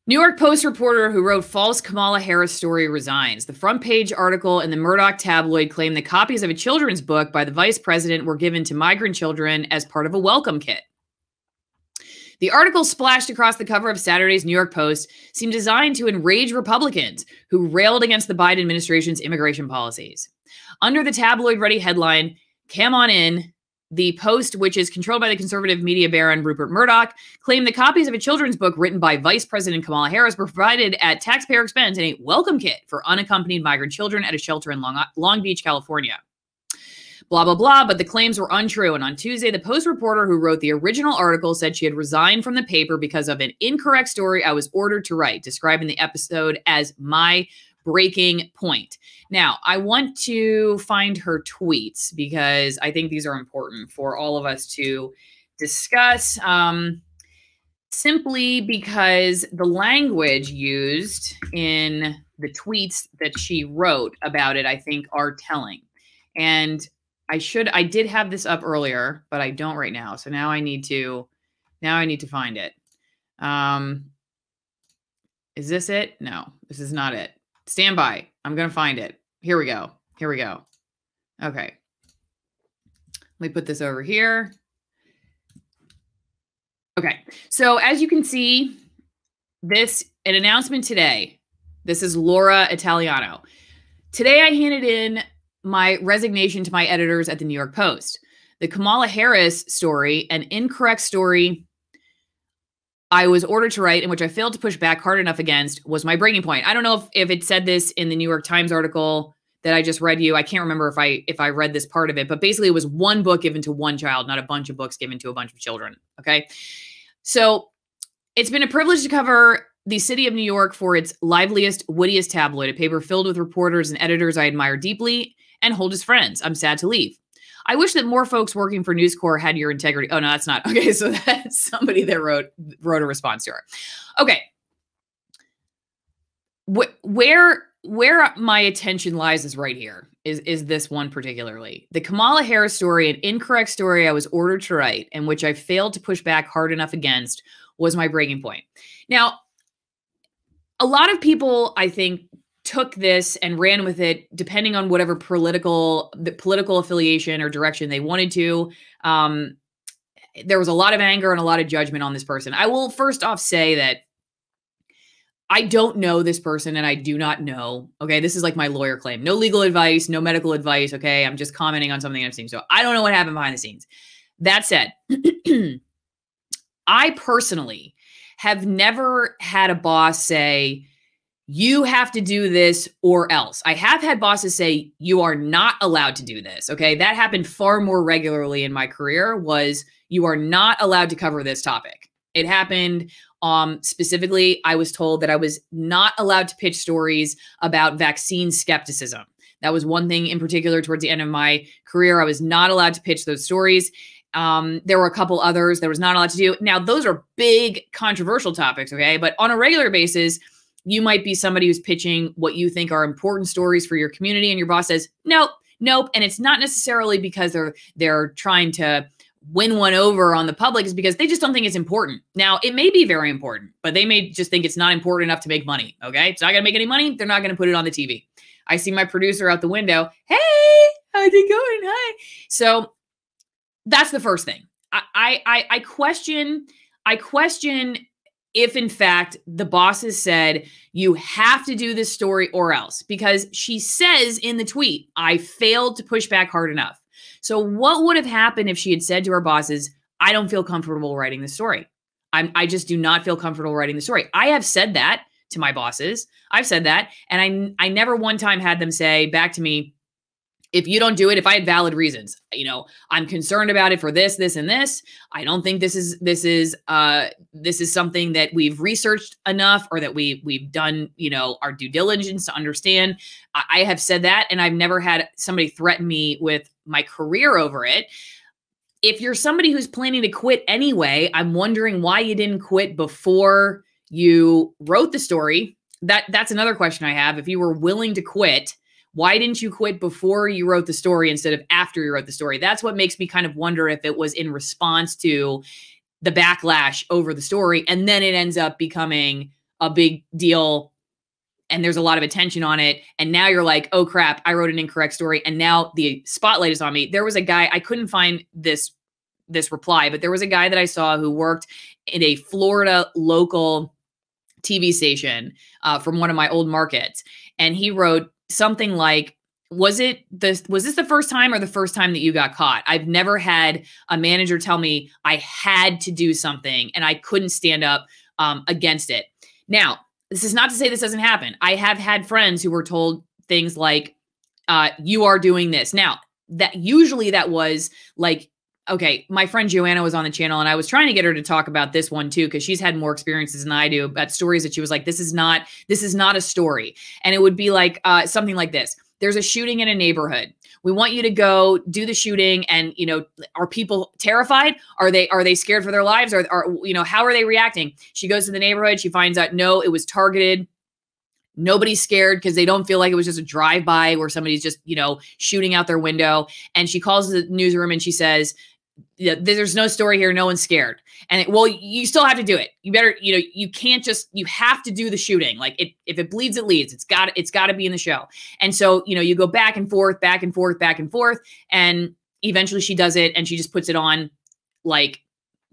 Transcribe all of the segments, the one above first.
New York Post reporter who wrote false Kamala Harris story resigns. The front page article in the Murdoch tabloid claimed that copies of a children's book by the vice president were given to migrant children as part of a welcome kit. The article splashed across the cover of Saturday's New York Post seemed designed to enrage Republicans who railed against the Biden administration's immigration policies. Under the tabloid-ready headline, "Come on in," the Post, which is controlled by the conservative media baron Rupert Murdoch, claimed the copies of a children's book written by Vice President Kamala Harris were provided at taxpayer expense in a welcome kit for unaccompanied migrant children at a shelter in Long Beach, California. Blah, blah, blah, but the claims were untrue. And on Tuesday, the Post reporter who wrote the original article said she had resigned from the paper because of an incorrect story I was ordered to write, describing the episode as my breaking point. Now, I want to find her tweets because I think these are important for all of us to discuss, simply because the language used in the tweets that she wrote about it, I think, are telling. And I did have this up earlier, but I don't right now. So now I need to find it. Is this it? No, this is not it. Stand by. I'm going to find it. Here we go. Okay. Let me put this over here. Okay. So as you can see, an announcement today. This is Laura Italiano. Today I handed in my resignation to my editors at the New York Post. The Kamala Harris story, an incorrect story I was ordered to write, in which I failed to push back hard enough against, was my breaking point. I don't know if it said this in the New York Times article that I just read you. I can't remember if I read this part of it, but basically it was one book given to one child, not a bunch of books given to a bunch of children. Okay. So it's been a privilege to cover the city of New York for its liveliest, wittiest tabloid, a paper filled with reporters and editors I admire deeply and hold as friends. I'm sad to leave. I wish that more folks working for News Corp had your integrity. Oh, no, that's not. Okay, so that's somebody that wrote a response to her. Okay. Where my attention lies is right here, is this one particularly. The Kamala Harris story, an incorrect story I was ordered to write, and which I failed to push back hard enough against, was my breaking point. Now, a lot of people, I think, took this and ran with it, depending on whatever political affiliation or direction they wanted to. There was a lot of anger and a lot of judgment on this person. I will first off say that I don't know this person, and I do not know. Okay, this is like my lawyer claim. No legal advice, no medical advice. Okay, I'm just commenting on something I've seen. So I don't know what happened behind the scenes. That said, I personally have never had a boss say, you have to do this or else. I have had bosses say, you are not allowed to do this. Okay. That happened far more regularly in my career, was you are not allowed to cover this topic. It happened specifically, I was told that I was not allowed to pitch stories about vaccine skepticism. That was one thing in particular towards the end of my career. I was not allowed to pitch those stories. There were a couple others that I was not allowed to do. Now, those are big controversial topics. Okay. But on a regular basis, you might be somebody who's pitching what you think are important stories for your community, and your boss says, nope. And it's not necessarily because they're trying to win one over on the public, is because they just don't think it's important. Now, it may be very important, but they may just think it's not important enough to make money. Okay. It's not going to make any money. They're not going to put it on the TV. I see my producer out the window. Hey, how's it going? Hi. So that's the first thing. I question if in fact the bosses said, you have to do this story or else, because she says in the tweet, I failed to push back hard enough. So what would have happened if she had said to her bosses, I don't feel comfortable writing this story. I just do not feel comfortable writing the story. I have said that to my bosses. I've said that. And I never one time had them say back to me, if you don't do it, if I had valid reasons, I'm concerned about it for this, this, and this. I don't think this is something that we've researched enough, or that we've done, our due diligence to understand. I have said that, and I've never had somebody threaten me with my career over it. If you're somebody who's planning to quit anyway, I'm wondering why you didn't quit before you wrote the story. That's another question I have. If you were willing to quit, why didn't you quit before you wrote the story instead of after you wrote the story? That's what makes me kind of wonder if it was in response to the backlash over the story, and then it ends up becoming a big deal and there's a lot of attention on it. And now you're like, oh crap, I wrote an incorrect story. And now the spotlight is on me. There was a guy, I couldn't find this reply, but there was a guy that I saw who worked in a Florida local TV station from one of my old markets. And he wrote something like, was this the first time or the first time that you got caught? I've never had a manager tell me I had to do something and I couldn't stand up against it. Now, this is not to say this doesn't happen. I have had friends who were told things like, you are doing this. Now, that usually that was like, okay, my friend Joanna was on the channel and I was trying to get her to talk about this one too, because she's had more experiences than I do about stories that she was like, this is not a story. And it would be like something like this. There's a shooting in a neighborhood. We want you to go do the shooting. And, you know, are people terrified? Are they scared for their lives? Or you know, how are they reacting? She goes to the neighborhood. She finds out, no, it was targeted. Nobody's scared because they don't feel like it was just a drive-by where somebody's just, you know, shooting out their window. And she calls the newsroom and she says, there's no story here. No one's scared. And well, you still have to do it. You better, you know, you can't just, you have to do the shooting. Like if it bleeds, it leads. It's got to be in the show. And so, you know, you go back and forth, back and forth, back and forth. And eventually she does it and she just puts it on like,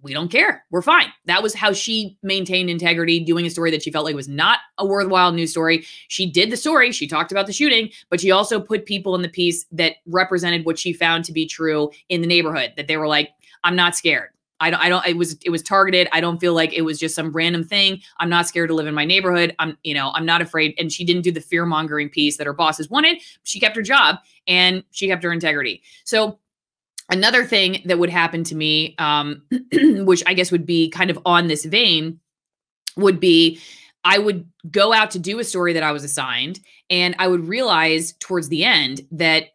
we don't care. We're fine. That was how she maintained integrity, doing a story that she felt like was not a worthwhile news story. She did the story. She talked about the shooting, but she also put people in the piece that represented what she found to be true in the neighborhood, that they were like, I'm not scared. It was targeted. I don't feel like it was just some random thing. I'm not scared to live in my neighborhood. I'm not afraid. And she didn't do the fear mongering piece that her bosses wanted. She kept her job and she kept her integrity. So another thing that would happen to me, which I guess would be kind of on this vein, would be I would go out to do a story that I was assigned, and I would realize towards the end that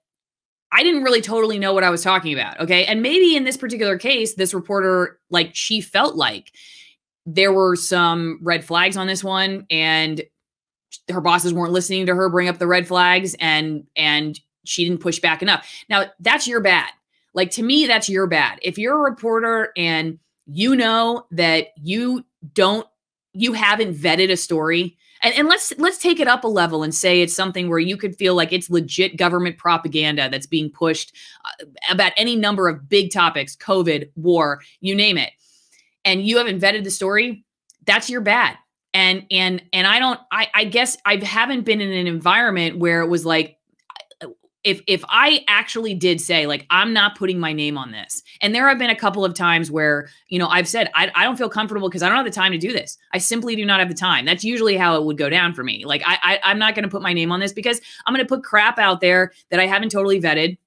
I didn't really totally know what I was talking about. Okay. And maybe in this particular case, this reporter, like, she felt like there were some red flags on this one and her bosses weren't listening to her bring up the red flags, and she didn't push back enough. Now that's your bad. Like, to me, that's your bad. If you're a reporter and you know that you haven't vetted a story, and let's take it up a level and say it's something where you could feel like it's legit government propaganda that's being pushed about any number of big topics, COVID, war, you name it, and you haven't vetted the story, that's your bad. And I guess I haven't been in an environment where it was like, if I actually did say, like, I'm not putting my name on this. And there have been a couple of times where, you know, I've said, I don't feel comfortable because I don't have the time to do this. I simply do not have the time. That's usually how it would go down for me. Like, I'm not going to put my name on this because I'm going to put crap out there that I haven't totally vetted.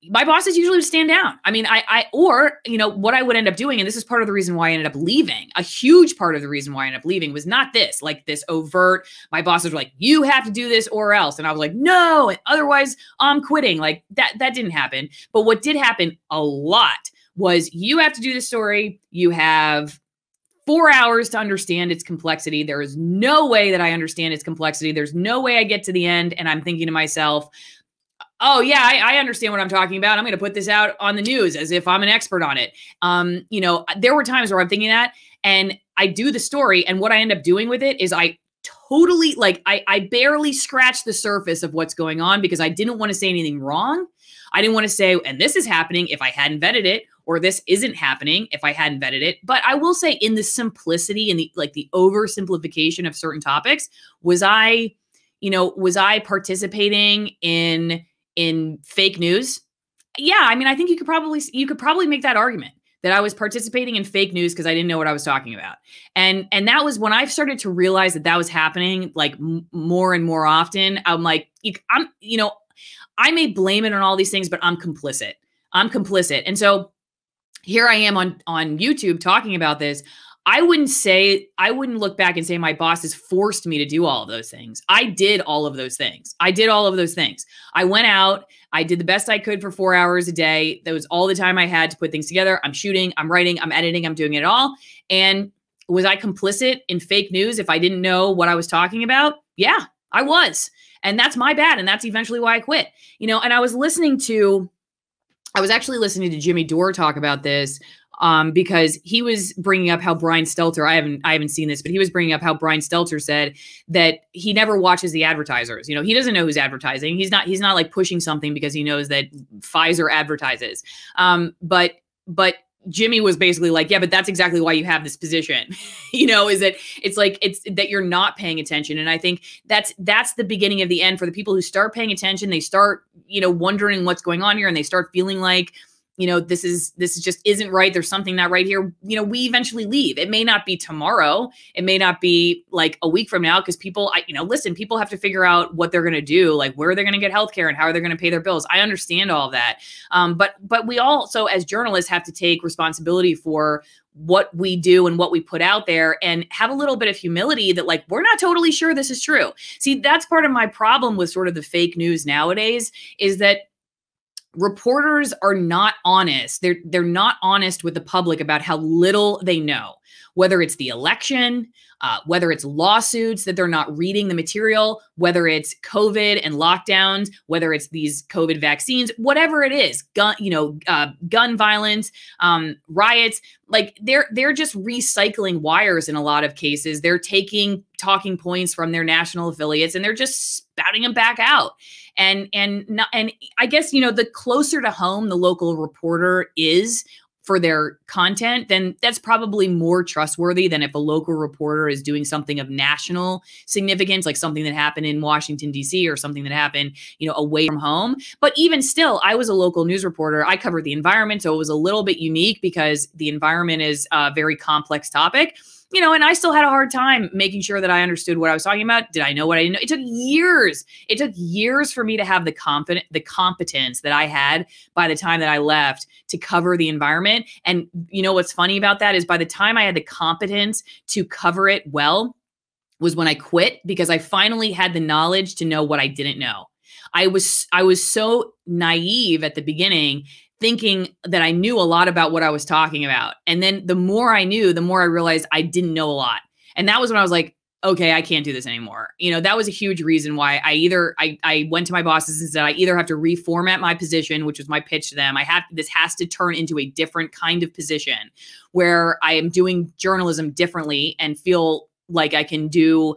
My bosses usually would stand down. I mean, or, you know, what I would end up doing, and this is part of the reason why I ended up leaving, a huge part of the reason why I ended up leaving was not this, like this overt, my bosses were like, you have to do this or else. And I was like, no, otherwise I'm quitting. Like that didn't happen. But what did happen a lot was, you have to do the story. You have 4 hours to understand its complexity. There is no way that I understand its complexity. There's no way I get to the end and I'm thinking to myself, oh yeah, I understand what I'm talking about. I'm going to put this out on the news as if I'm an expert on it. You know, there were times where I'm thinking that, and I do the story, and what I end up doing with it is I totally, like, I barely scratched the surface of what's going on because I didn't want to say anything wrong. I didn't want to say, and this is happening if I hadn't vetted it, or this isn't happening if I hadn't vetted it. But I will say, in the simplicity and the oversimplification of certain topics, was I participating in fake news? Yeah. I mean, I think you could probably make that argument that I was participating in fake news because I didn't know what I was talking about. And that was when I started to realize that was happening, like, more and more often. I'm like, I may blame it on all these things, but I'm complicit. And so here I am on YouTube talking about this. I wouldn't look back and say my bosses forced me to do all of those things. I did all of those things. I went out, I did the best I could for 4 hours a day. That was all the time I had to put things together. I'm shooting, I'm writing, I'm editing, I'm doing it all. And was I complicit in fake news if I didn't know what I was talking about? Yeah, I was. And that's my bad. And that's eventually why I quit. You know, and I was listening to I was actually listening to Jimmy Dore talk about this because he was bringing up how Brian Stelter, I haven't seen this, but he was bringing up how Brian Stelter said that he never watches the advertisers. You know, he doesn't know who's advertising. He's not like pushing something because he knows that Pfizer advertises. But Jimmy was basically like, yeah, but that's exactly why you have this position, you know, is that it's that you're not paying attention. And I think that's the beginning of the end for the people who start paying attention. They start, you know, wondering what's going on here, and they start feeling like, you know, this just isn't right. There's something not right here. You know, we eventually leave. It may not be tomorrow. It may not be like a week from now, because people, listen, people have to figure out what they're going to do, like where they're going to get healthcare and how they're going to pay their bills. I understand all of that. But we also, as journalists, have to take responsibility for what we do and what we put out there, and have a little bit of humility that, like, we're not totally sure this is true. See, that's part of my problem with sort of the fake news nowadays, is that reporters are not honest. They're not honest with the public about how little they know, whether it's the election, whether it's lawsuits that they're not reading the material, whether it's COVID and lockdowns, whether it's these COVID vaccines, whatever it is, gun violence, riots. Like they're just recycling wires in a lot of cases. They're taking talking points from their national affiliates and they're just spouting them back out. And I guess, you know, the closer to home the local reporter is for their content, then that's probably more trustworthy than if a local reporter is doing something of national significance, like something that happened in Washington, D.C., or something that happened, you know, away from home. But even still, I was a local news reporter. I covered the environment, so it was a little bit unique because the environment is a very complex topic. You know, and I still had a hard time making sure that I understood what I was talking about. Did I know what I didn't know? It took years. It took years for me to have the competence that I had by the time that I left to cover the environment. And you know what's funny about that is by the time I had the competence to cover it well was when I quit, because I finally had the knowledge to know what I didn't know. I was so naive at the beginning, thinking that I knew a lot about what I was talking about. And then the more I knew, the more I realized I didn't know a lot. And that was when I was like, okay, I can't do this anymore. You know, that was a huge reason why I went to my bosses and said, I either have to reformat my position, which was my pitch to them. This has to turn into a different kind of position where I am doing journalism differently and feel like I can do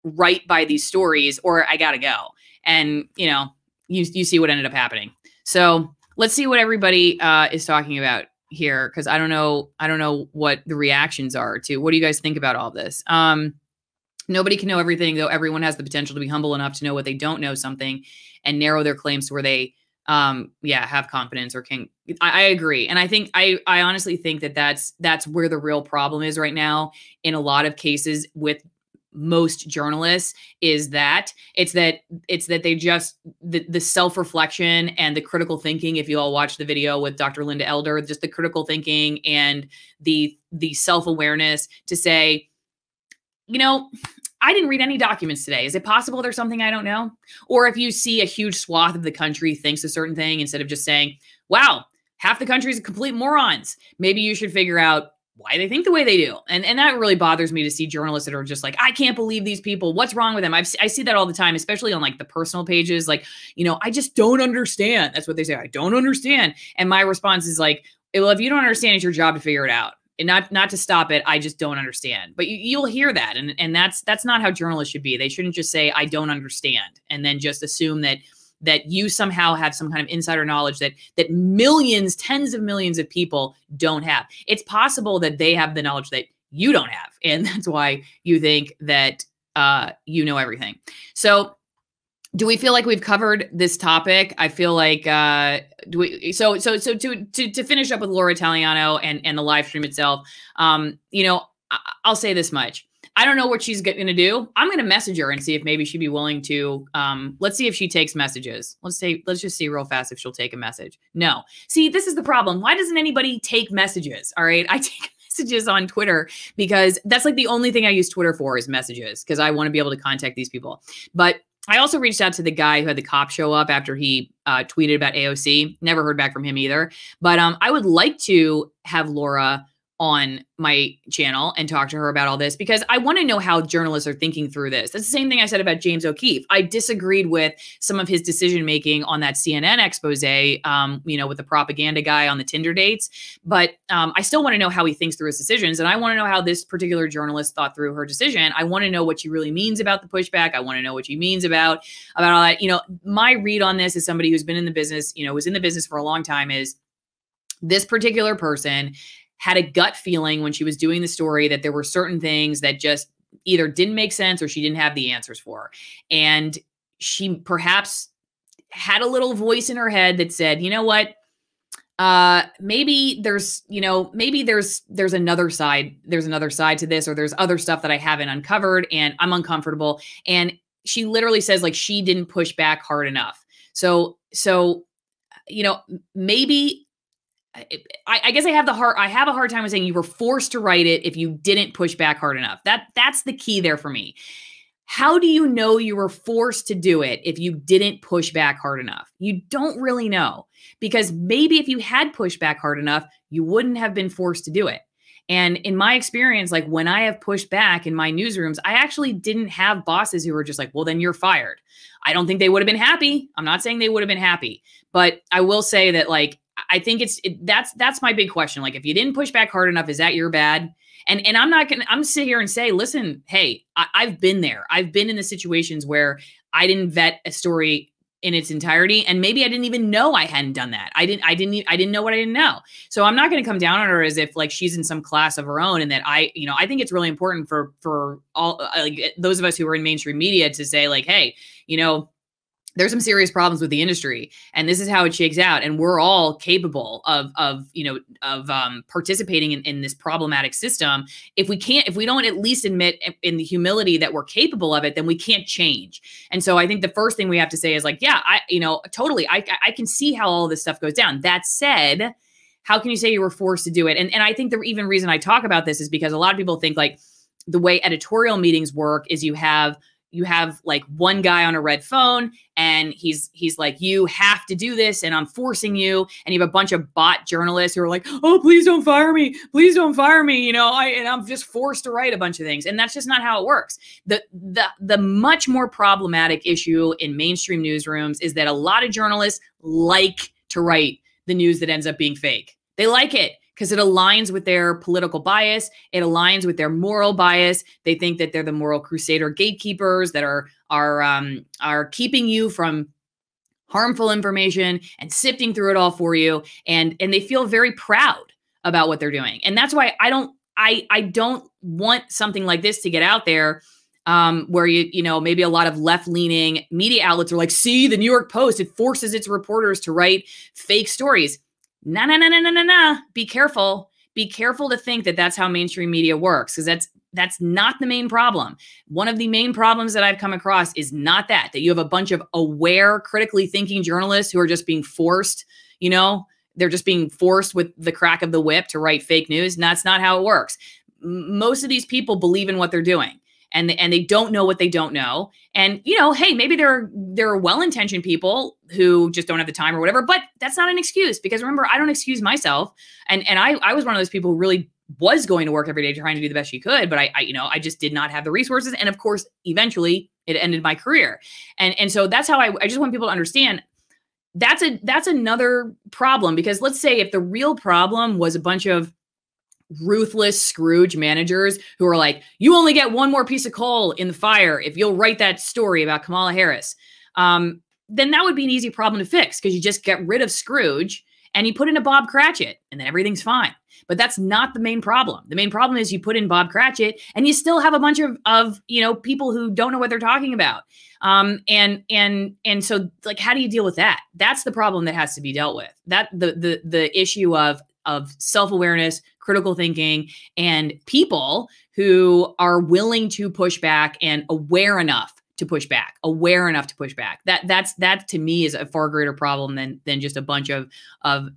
right by these stories, or I got to go. And, you know, you see what ended up happening. So let's see what everybody is talking about here, because I don't know what the reactions are to. What do you guys think about all this? Nobody can know everything, though everyone has the potential to be humble enough to know what they don't know something and narrow their claims to where they have confidence or can. I agree. And I think I honestly think that that's where the real problem is right now in a lot of cases with most journalists, is that it's that they just the self-reflection and the critical thinking. If you all watch the video with Dr. Linda Elder, just the critical thinking and the self-awareness to say, you know, I didn't read any documents today. Is it possible there's something I don't know? Or if you see a huge swath of the country thinks a certain thing, instead of just saying, wow, half the country is complete morons, maybe you should figure out why they think the way they do. And that really bothers me to see journalists that are just like, I can't believe these people. What's wrong with them? I see that all the time, especially on like the personal pages. Like, you know, I just don't understand. That's what they say. I don't understand. And my response is like, well, if you don't understand, it's your job to figure it out. And not to stop it. I just don't understand. But you'll hear that. And that's not how journalists should be. They shouldn't just say, I don't understand, and then just assume that you somehow have some kind of insider knowledge that millions, tens of millions of people don't have. It's possible that they have the knowledge that you don't have. And that's why you think that you know everything. So do we feel like we've covered this topic? I feel like so to finish up with Laura Italiano and the live stream itself, you know, I'll say this much. I don't know what she's going to do. I'm going to message her and see if maybe she'd be willing to, let's see if she takes messages. Let's just see real fast if she'll take a message. No. See, this is the problem. Why doesn't anybody take messages? All right. I take messages on Twitter because that's like the only thing I use Twitter for is messages, because I want to be able to contact these people. But I also reached out to the guy who had the cop show up after he tweeted about AOC. Never heard back from him either. But I would like to have Laura on my channel and talk to her about all this because I want to know how journalists are thinking through this. That's the same thing I said about James O'Keefe. I disagreed with some of his decision-making on that CNN expose, with the propaganda guy on the Tinder dates. But I still want to know how he thinks through his decisions. And I want to know how this particular journalist thought through her decision. I want to know what she really means about the pushback. I want to know what she means about all that. My read on this as somebody who's been in the business, was in the business for a long time is this particular person had a gut feeling when she was doing the story that there were certain things that just either didn't make sense or she didn't have the answers for. And she perhaps had a little voice in her head that said, you know what, maybe there's another side. There's another side to this, or there's other stuff that I haven't uncovered and I'm uncomfortable. And she literally says like she didn't push back hard enough. So maybe I guess I have a hard time with saying you were forced to write it if you didn't push back hard enough. That's the key there for me. How do you know you were forced to do it if you didn't push back hard enough? You don't really know, because maybe if you had pushed back hard enough, you wouldn't have been forced to do it. And in my experience, like when I have pushed back in my newsrooms, I actually didn't have bosses who were just like, well, then you're fired. I don't think they would have been happy. I'm not saying they would have been happy, but I will say that like, I think that's my big question. Like, if you didn't push back hard enough, is that your bad? And I'm sit here and say, listen, hey, I've been there. I've been in the situations where I didn't vet a story in its entirety. And maybe I didn't even know I hadn't done that. I didn't know what I didn't know. So I'm not going to come down on her as if like she's in some class of her own. And that I think it's really important for all like those of us who are in mainstream media to say like, hey, there's some serious problems with the industry and this is how it shakes out. And we're all capable of participating in this problematic system. If we don't at least admit in the humility that we're capable of it, then we can't change. And so I think the first thing we have to say is like, yeah, totally. I can see how all this stuff goes down. That said, how can you say you were forced to do it? And I think the even reason I talk about this is because a lot of people think like the way editorial meetings work is you have like one guy on a red phone and he's like, you have to do this and I'm forcing you. And you have a bunch of bot journalists who are like, oh, please don't fire me. Please don't fire me. And I'm just forced to write a bunch of things. And that's just not how it works. The much more problematic issue in mainstream newsrooms is that a lot of journalists like to write the news that ends up being fake. They like it because it aligns with their political bias. It aligns with their moral bias. They think that they're the moral crusader gatekeepers that are keeping you from harmful information and sifting through it all for you. And they feel very proud about what they're doing. And that's why I don't want something like this to get out there where maybe a lot of left-leaning media outlets are like, see, the New York Post, it forces its reporters to write fake stories. No. Be careful. Be careful to think that that's how mainstream media works, because that's not the main problem. One of the main problems that I've come across is not that you have a bunch of aware, critically thinking journalists who are just being forced, they're just being forced with the crack of the whip to write fake news. And that's not how it works. Most of these people believe in what they're doing. And they don't know what they don't know. And, hey, maybe there are well-intentioned people who just don't have the time or whatever, but that's not an excuse, because remember, I don't excuse myself. And I was one of those people who really was going to work every day trying to do the best she could, but I just did not have the resources. And of course, eventually it ended my career. And so that's how I just want people to understand that's another problem, because let's say if the real problem was a bunch of ruthless Scrooge managers who are like, you only get one more piece of coal in the fire if you'll write that story about Kamala Harris, then that would be an easy problem to fix, because you just get rid of Scrooge and you put in a Bob Cratchit and then everything's fine. But that's not the main problem. The main problem is you put in Bob Cratchit and you still have a bunch of people who don't know what they're talking about. And so like, how do you deal with that? That's the problem that has to be dealt with. That the issue of self-awareness, critical thinking, and people who are willing to push back and aware enough to push back. That to me is a far greater problem than just a bunch of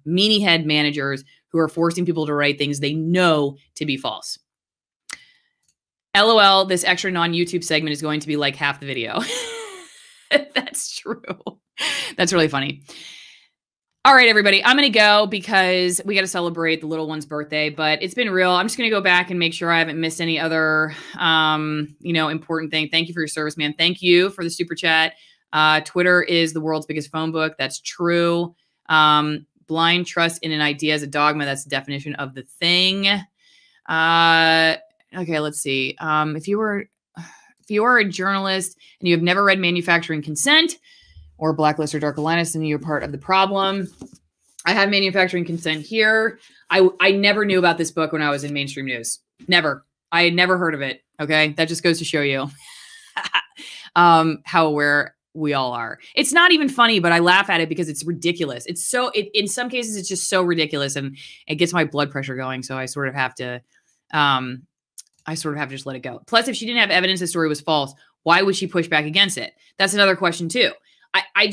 meanie head managers who are forcing people to write things they know to be false. LOL, this extra non-YouTube segment is going to be like half the video. That's true. That's really funny. All right, everybody, I'm going to go because we got to celebrate the little one's birthday, but it's been real. I'm just going to go back and make sure I haven't missed any other, important thing. Thank you for your service, man. Thank you for the super chat. Twitter is the world's biggest phone book. That's true. Blind trust in an idea as a dogma. That's the definition of the thing. Okay, let's see. If you are a journalist and you have never read Manufacturing Consent or Blacklist or Dark Alliance, then you're part of the problem. I have Manufacturing Consent here. I never knew about this book when I was in mainstream news. Never. I had never heard of it. Okay. That just goes to show you how aware we all are. It's not even funny, but I laugh at it because it's ridiculous. It's so, in some cases, it's just so ridiculous and it gets my blood pressure going. So I sort of have to, just let it go. Plus, if she didn't have evidence the story was false, why would she push back against it? That's another question too. I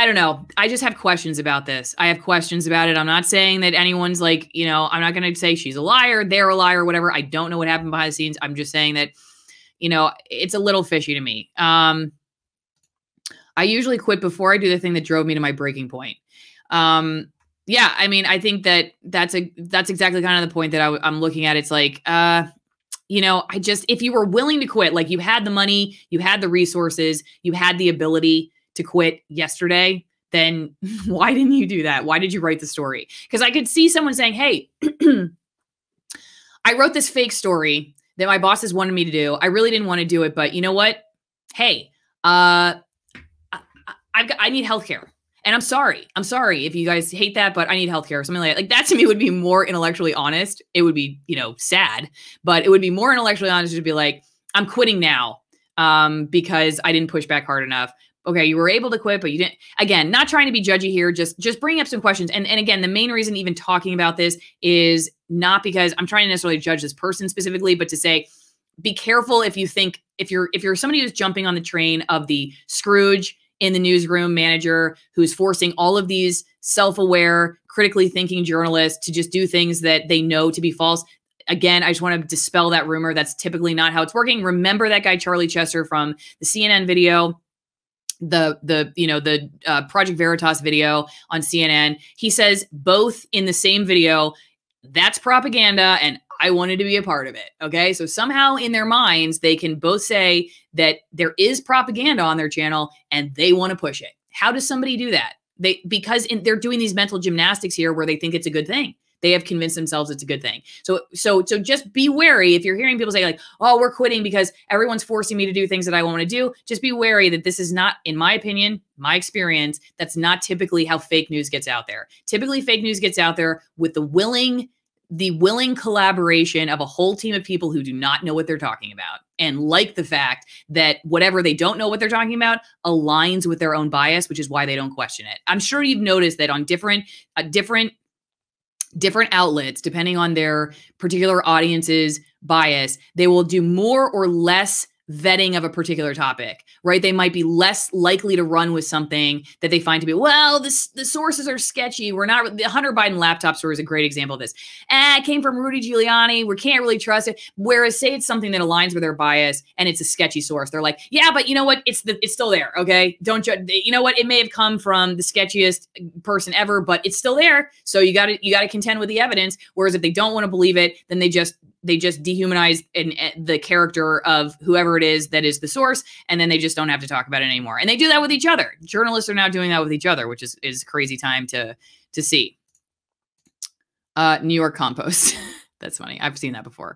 don't know. I just have questions about this. I have questions about it. I'm not saying that anyone's like, I'm not going to say she's a liar, they're a liar, whatever. I don't know what happened behind the scenes. I'm just saying that, it's a little fishy to me. I usually quit before I do the thing that drove me to my breaking point. Yeah, I mean, I think that's exactly kind of the point that I'm looking at. It's like, if you were willing to quit, like you had the money, you had the resources, you had the ability to quit yesterday, then why didn't you do that? Why did you write the story? Because I could see someone saying, hey, I wrote this fake story that my bosses wanted me to do. I really didn't want to do it, but you know what? Hey, I need healthcare. And I'm sorry. I'm sorry if you guys hate that, but I need healthcare or something like that. Like that to me would be more intellectually honest. It would be, sad, but it would be more intellectually honest to be like, I'm quitting now because I didn't push back hard enough. Okay, you were able to quit, but you didn't. Again, not trying to be judgy here, just bringing up some questions. And again, the main reason even talking about this is not because I'm trying to necessarily judge this person specifically, but to say, be careful if you think, if you're somebody who's jumping on the train of the Scrooge in the newsroom manager who's forcing all of these self-aware, critically thinking journalists to just do things that they know to be false. Again, I just want to dispel that rumor. That's typically not how it's working. Remember that guy, Charlie Chester from the CNN video, the Project Veritas video on CNN. He says both in the same video, that's propaganda and I wanted to be a part of it. Okay. So somehow in their minds, they can both say that there is propaganda on their channel and they want to push it. How does somebody do that? Because they're doing these mental gymnastics here where they think it's a good thing. They have convinced themselves it's a good thing. So just be wary if you're hearing people say like, oh, we're quitting because everyone's forcing me to do things that I want to do. Just be wary that this is not, in my opinion, my experience, that's not typically how fake news gets out there. Typically fake news gets out there with the willing collaboration of a whole team of people who do not know what they're talking about and like the fact that whatever they don't know what they're talking about aligns with their own bias, which is why they don't question it. I'm sure you've noticed that on different outlets, depending on their particular audience's bias, they will do more or less vetting of a particular topic, right? They might be less likely to run with something that they find to be, well, the sources are sketchy. The Hunter Biden laptop story is a great example of this. It came from Rudy Giuliani. We can't really trust it. Whereas say it's something that aligns with their bias and it's a sketchy source. They're like, yeah, but you know what? It's still there. Okay. Don't judge. You know what? It may have come from the sketchiest person ever, but it's still there. So you got to contend with the evidence. Whereas if they don't want to believe it, then they just dehumanize the character of whoever it is that is the source, and then they just don't have to talk about it anymore. And they do that with each other. Journalists are now doing that with each other, which is a crazy time to see. New York compost. That's funny. I've seen that before.